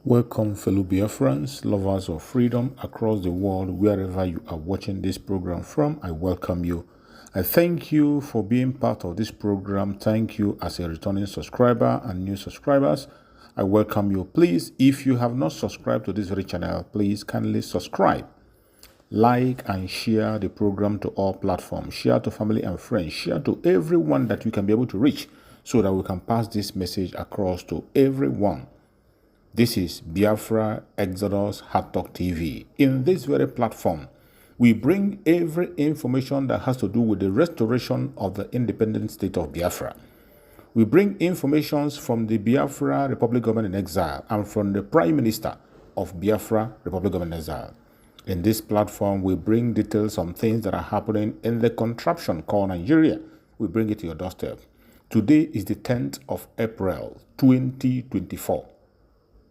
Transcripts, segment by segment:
Welcome, fellow Biafrans, lovers of freedom across the world, wherever you are watching this program from. I welcome you. I thank you for being part of this program. Thank you as a returning subscriber and new subscribers. I welcome you. Please, if you have not subscribed to this very channel, please kindly subscribe, like, and share the program to all platforms. Share to family and friends. Share to everyone that you can be able to reach so that we can pass this message across to everyone. This is Biafra Exodus Hard Talk TV. In this very platform, we bring every information that has to do with the restoration of the independent state of Biafra. We bring informations from the Biafra Republic Government in Exile and from the Prime Minister of Biafra Republic Government in Exile. In this platform, we bring details on things that are happening in the contraption called Nigeria. We bring it to your doorstep. Today is the 10th of April, 2024.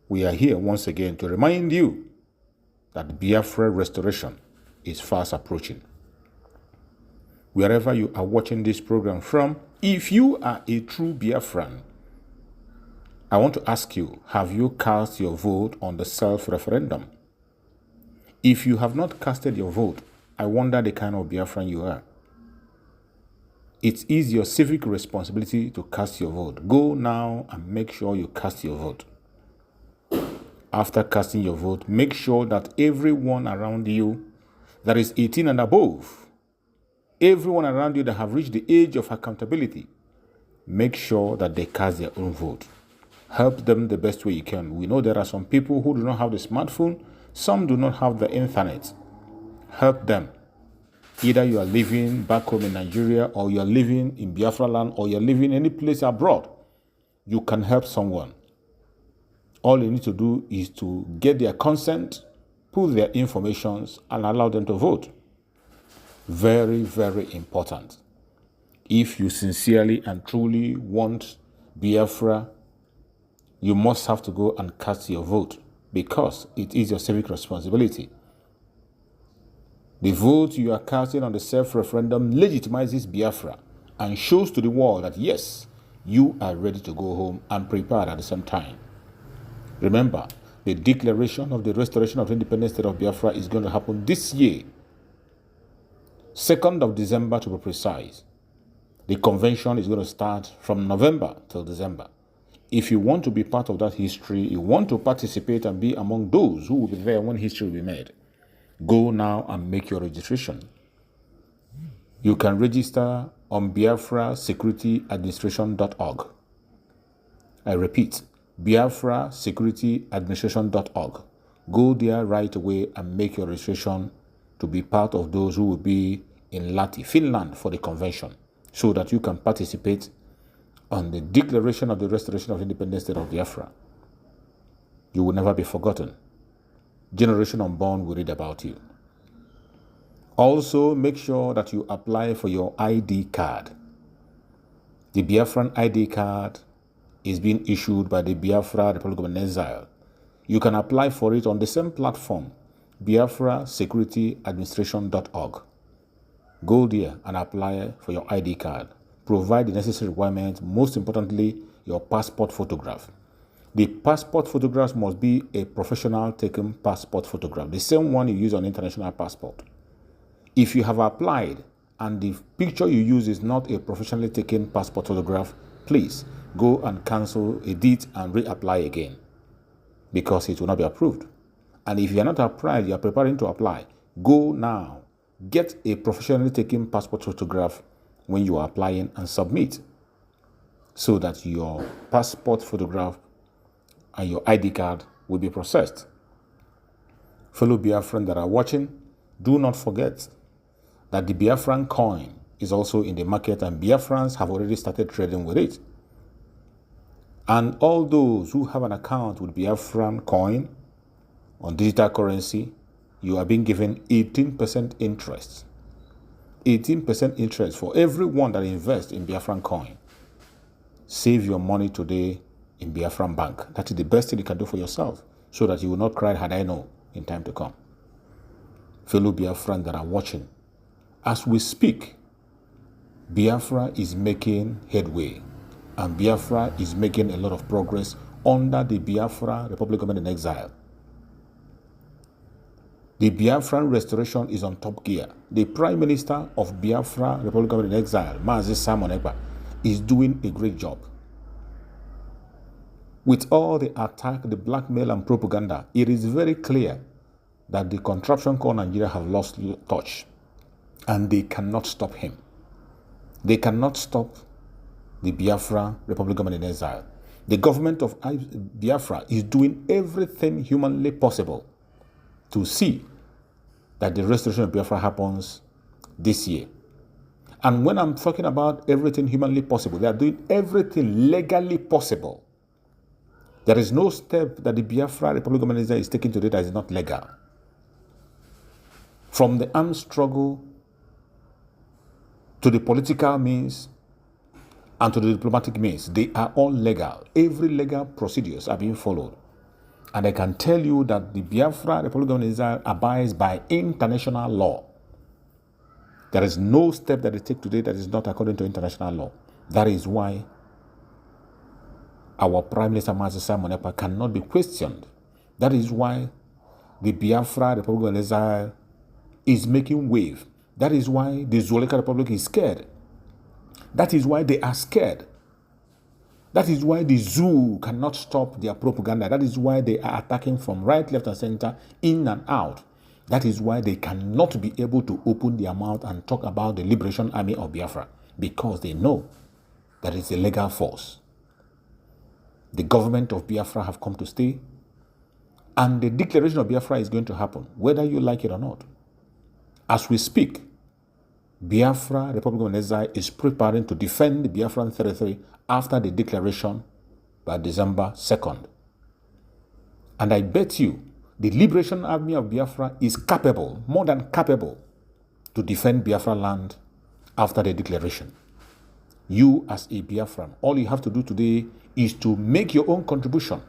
We are here once again to remind you that Biafra restoration is fast approaching. Wherever you are watching this program from, if you are a true Biafran, I want to ask you, have you cast your vote on the self-referendum? If you have not casted your vote, I wonder the kind of Biafran you are. It is your civic responsibility to cast your vote. Go now and make sure you cast your vote. After casting your vote, make sure that everyone around you that is 18 and above, everyone around you that have reached the age of accountability, make sure that they cast their own vote. Help them the best way you can. We know there are some people who do not have the smartphone. Some do not have the internet. Help them. Either you are living back home in Nigeria, or you are living in Biafra land, or you are living any place abroad. You can help someone. All you need to do is to get their consent, put their informations, and allow them to vote. Very, very important. If you sincerely and truly want Biafra, you must have to go and cast your vote because it is your civic responsibility. The vote you are casting on the self-referendum legitimizes Biafra and shows to the world that yes, you are ready to go home and prepared at the same time. Remember, the declaration of the restoration of the independent state of Biafra is going to happen this year, 2nd of December to be precise. The convention is going to start from November till December. If you want to be part of that history, you want to participate and be among those who will be there when history will be made, go now and make your registration. You can register on biafrasecurityadministration.org. I repeat, biafrasecurityadministration.org. Go there right away and make your registration to be part of those who will be in Lahti, Finland for the convention, so that you can participate on the declaration of the restoration of independent state of Biafra. You will never be forgotten. Generation unborn will read about you. Also, make sure that you apply for your ID card. The Biafran ID card is being issued by the Biafra Republic of Exile. You can apply for it on the same platform, biafrasecurityadministration.org. Go there and apply for your ID card. Provide the necessary requirements, most importantly, your passport photograph. The passport photograph must be a professional taken passport photograph, the same one you use on international passport. If you have applied and the picture you use is not a professionally taken passport photograph, please go and cancel, edit, and reapply again because it will not be approved. And if you are not applied, you are preparing to apply, go now. Get a professionally taken passport photograph when you are applying and submit so that your passport photograph and your ID card will be processed. Fellow Biafran that are watching, do not forget that the Biafran coin is also in the market and Biafrans have already started trading with it. And all those who have an account with Biafran coin on digital currency, you are being given 18% interest. 18% interest for everyone that invests in Biafran coin. Save your money today in Biafran Bank. That is the best thing you can do for yourself so that you will not cry had I known in time to come. Fellow Biafran that are watching, as we speak, Biafra is making headway and Biafra is making a lot of progress under the Biafra Republic Government in Exile. The Biafran restoration is on top gear. The Prime Minister of Biafra Republic Government in Exile, Mazi Simon Ekpa, is doing a great job. With all the attack, the blackmail and propaganda, it is very clear that the contraption called Nigeria have lost touch, and they cannot stop him. They cannot stop the Biafra Republic Government in Exile. The government of Biafra is doing everything humanly possible to see that the restoration of Biafra happens this year. And when I'm talking about everything humanly possible, they are doing everything legally possible. There is no step that the Biafra Republic of Nigeria is taking today that is not legal. From the armed struggle to the political means and to the diplomatic means, they are all legal. Every legal procedures are being followed. And I can tell you that the Biafra Republic of Nigeria abides by international law. There is no step that they take today that is not according to international law. That is why our Prime Minister Mazi Simon Ekpa cannot be questioned. That is why the Biafra Republic of Nigeria is making wave. That is why the Zoleka Republic is scared. That is why they are scared. That is why the zoo cannot stop their propaganda. That is why they are attacking from right, left, and center, in and out. That is why they cannot be able to open their mouth and talk about the Liberation Army of Biafra, because they know that it's a legal force. The government of Biafra have come to stay, and the declaration of Biafra is going to happen, whether you like it or not. As we speak, Biafra Republic of Nigeria is preparing to defend the Biafran territory after the declaration by December 2nd. And I bet you the Liberation Army of Biafra is capable, more than capable, to defend Biafra land after the declaration. You as a Biafran, all you have to do today is to make your own contribution.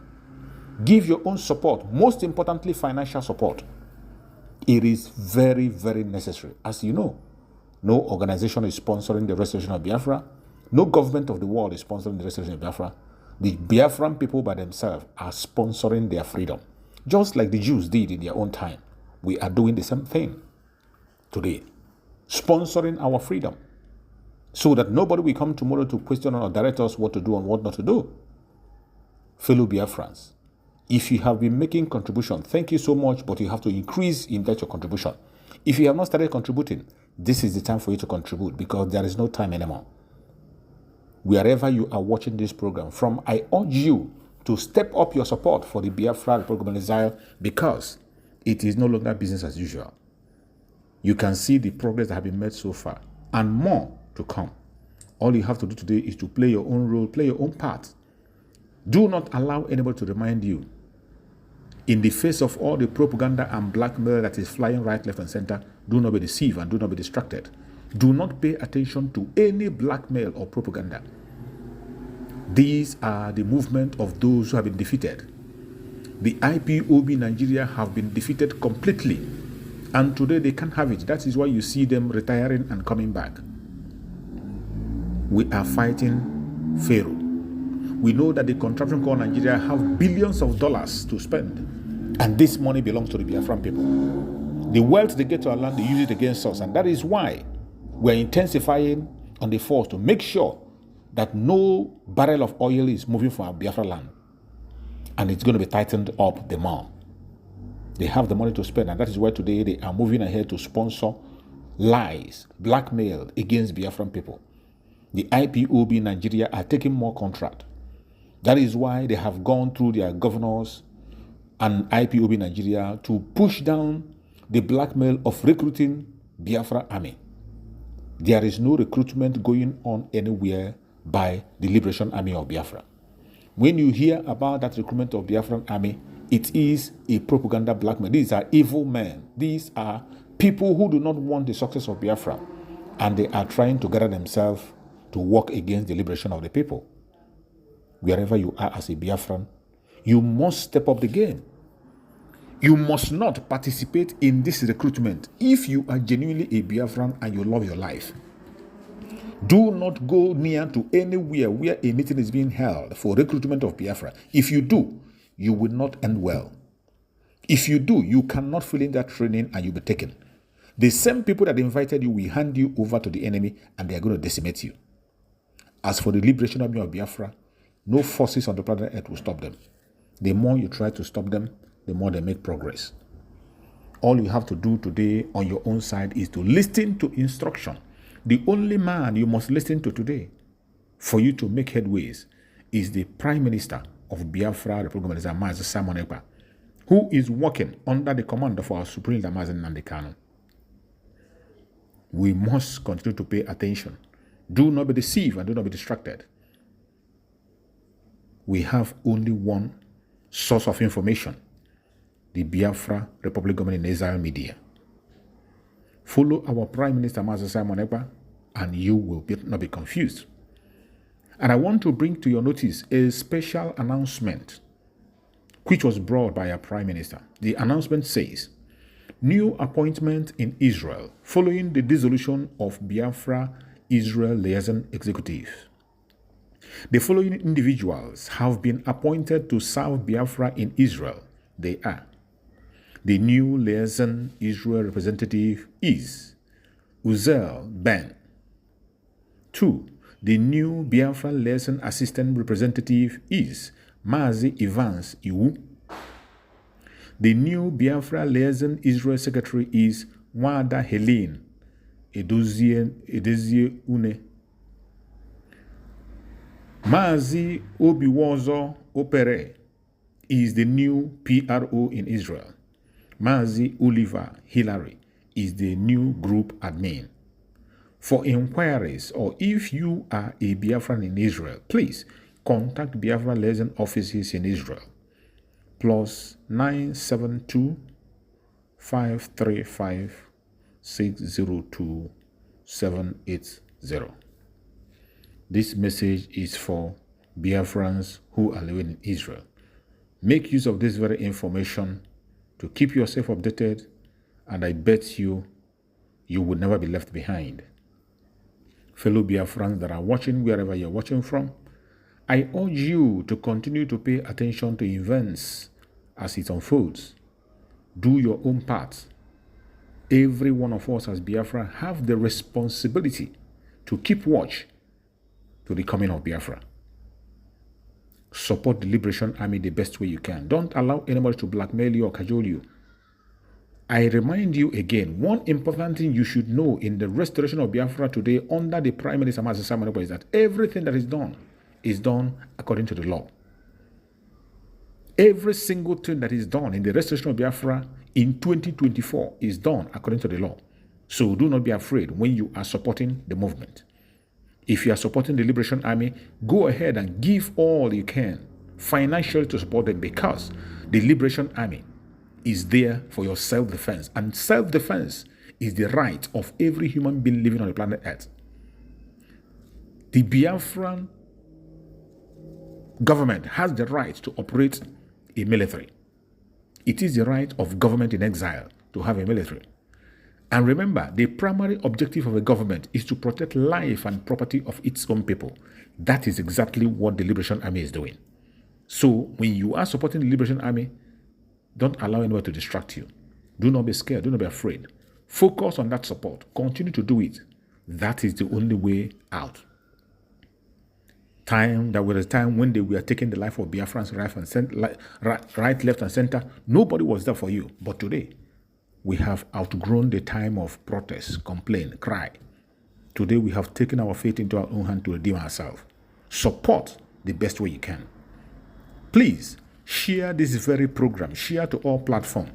Give your own support, most importantly financial support. It is very, very necessary. As you know, no organization is sponsoring the restoration of Biafra. No government of the world is sponsoring the restoration of Biafra. The Biafran people by themselves are sponsoring their freedom. Just like the Jews did in their own time. We are doing the same thing today. Sponsoring our freedom. So that nobody will come tomorrow to question or direct us what to do and what not to do. Fellow Biafrans, if you have been making contribution, thank you so much, but you have to increase in that your contribution. If you have not started contributing, this is the time for you to contribute, because there is no time anymore. Wherever you are watching this program from, I urge you to step up your support for the Biafra Republic of Nigeria, because it is no longer business as usual. You can see the progress that has been made so far, and more to come. All you have to do today is to play your own role, play your own part. Do not allow anybody to remind you, in the face of all the propaganda and blackmail that is flying right, left, and center, do not be deceived and do not be distracted. Do not pay attention to any blackmail or propaganda. These are the movement of those who have been defeated. The IPOB Nigeria have been defeated completely, and today they can't have it. That is why you see them retiring and coming back. We are fighting Pharaoh. We know that the contraption called Nigeria have billions of dollars to spend, and this money belongs to the Biafran people. The wealth they get to our land, they use it against us, and that is why we're intensifying on the force to make sure that no barrel of oil is moving from our Biafra land, and it's going to be tightened up the more. They have the money to spend, and that is why today they are moving ahead to sponsor lies, blackmail against Biafran people. The IPOB Nigeria are taking more contract. That is why they have gone through their governors and IPOB Nigeria to push down the blackmail of recruiting Biafra army. There is no recruitment going on anywhere by the Liberation Army of Biafra. When you hear about that recruitment of Biafran army, it is a propaganda blackmail. These are evil men. These are people who do not want the success of Biafra, and they are trying to gather themselves to work against the liberation of the people. Wherever you are as a Biafran, you must step up the game. You must not participate in this recruitment if you are genuinely a Biafran and you love your life. Do not go near to anywhere where a meeting is being held for recruitment of Biafra. If you do, you will not end well. If you do, you cannot fill in that training and you'll be taken. The same people that invited you will hand you over to the enemy and they are going to decimate you. As for the liberation army of Biafra, no forces on the planet Earth will stop them. The more you try to stop them, the more they make progress. All you have to do today on your own side is to listen to instruction. The only man you must listen to today for you to make headways is the Prime Minister of Biafra, the Republic of Mazi Simon Ekpa, who is working under the command of our Supreme Leader Mazi Nnamdi Kanu. We must continue to pay attention. Do not be deceived and do not be distracted. We have only one source of information, the Biafra Republic Government in Israel media. Follow our Prime Minister Mazi Simon Ekpa and you will not be confused. And I want to bring to your notice a special announcement which was brought by our Prime Minister. The announcement says, new appointment in Israel following the dissolution of Biafra Israel Liaison Executive. The following individuals have been appointed to serve Biafra in Israel. They are: the new Liaison Israel representative is Uzel Ben. 2. The new Biafra Liaison assistant representative is Mazi Evans Iwu. The new Biafra Liaison Israel secretary is Wada Helene Edozie Une. Mazi Obiwozo Opere is the new PRO in Israel. Mazi Oliver Hillary is the new group admin. For inquiries or if you are a Biafran in Israel, please contact Biafra liaison offices in Israel. Plus 972 535 602 780. This message is for Biafrans who are living in Israel. Make use of this very information to keep yourself updated, and I bet you will never be left behind. Fellow Biafrans that are watching wherever you're watching from, I urge you to continue to pay attention to events as it unfolds. Do your own part. Every one of us as Biafra have the responsibility to keep watch to the coming of Biafra. Support the Liberation Army the best way you can. Don't allow anybody to blackmail you or cajole you. I remind you again, one important thing you should know in the restoration of Biafra today under the Prime Minister Mazi Simon Ekpa is that everything that is done according to the law. Every single thing that is done in the restoration of Biafra in 2024 is done according to the law. So do not be afraid when you are supporting the movement. If you are supporting the Liberation Army, go ahead and give all you can financially to support them, because the Liberation Army is there for your self-defense. And self-defense is the right of every human being living on the planet Earth. The Biafran government has the right to operate a military. It is the right of government in exile to have a military. And remember, the primary objective of a government is to protect life and property of its own people. That is exactly what the Liberation Army is doing. So when you are supporting the Liberation Army, don't allow anyone to distract you. Do not be scared. Do not be afraid. Focus on that support. Continue to do it. That is the only way out. There was a time when they were taking the life of Biafrans right, left, and center. Nobody was there for you. But today, we have outgrown the time of protest, complain, cry. Today, we have taken our fate into our own hand to redeem ourselves. Support the best way you can. Please share this very program. Share to all platforms.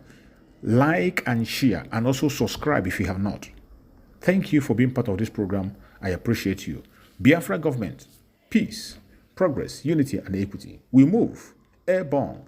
Like and share, and also subscribe if you have not. Thank you for being part of this program. I appreciate you. Biafra government, peace, progress, unity, and equity. We move airborne